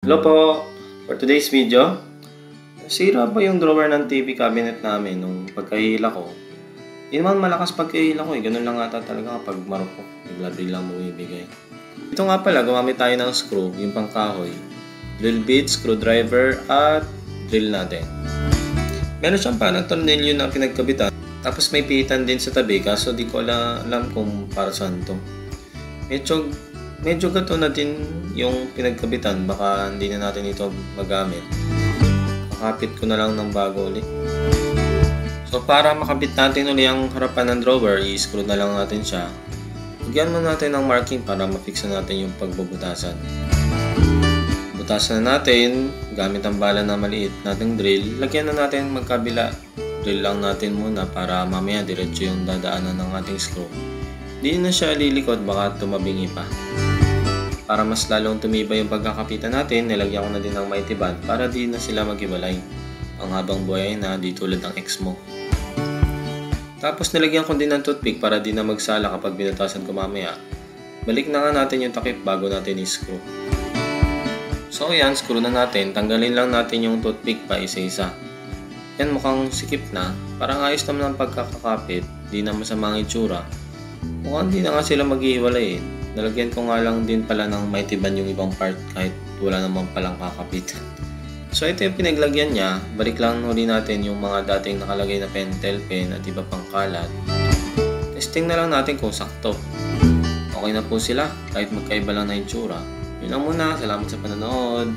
Hello po! For today's video, sira ba yung drawer ng TV cabinet namin nung pagkahila ko? Hindi naman malakas pagkahila ko ganun lang ata talaga kapag marupok, bigla lang bumibigay. Ito nga pala, gumamit tayo ng screw, yung pangkahoy, drill bit, screwdriver, at drill natin. Meron siyang parang tornilyo na pinagkabitan, tapos may pihitan din sa tabi, kaso di ko alam kung para saan to. Medyo gato na din yung pinagkabitan, baka hindi na natin ito magamit. Makapit ko na lang ng bago ulit. So para makabit natin ulit ang harapan ng drawer, i-screw na lang natin siya. Lagyan mo natin ng marking para ma-fix na natin yung pagbubutasan. Butasan na natin gamit ang bala na maliit nating drill. Lagyan na natin magkabila. Drill lang natin muna para mamaya diretso yung dadaanan ng ating screw. Di na siya lilikot, baka tumabingi pa. Para mas lalong tumibay yung pagkakapitan natin, nilagyan ko na din ng maitiban para di na sila maghiwalay. Ang habang buhay na, di tulad ng ex mo. Tapos nilagyan ko din ng toothpick para di na magsala kapag binutasan ko mamaya. Balik na nga natin yung takip bago natin i-screw. So yan, screw na natin. Tanggalin lang natin yung toothpick pa isa-isa. Yan, mukhang sikip na. Parang ayos naman ang pagkakakapit. Di na masama ang itsura. Mukhang di na nga sila maghihiwalay eh. Nalagyan ko nga lang din pala ng maitiban yung ibang part kahit wala naman palang kakapit. So ito yung pinaglagyan niya. Balik lang uli natin yung mga dating nakalagay na pentel pen at iba pang kalat. Testing na lang natin kung sakto. Okay na po sila kahit magkaiba lang na itsura. Yun lang muna. Salamat sa panonood.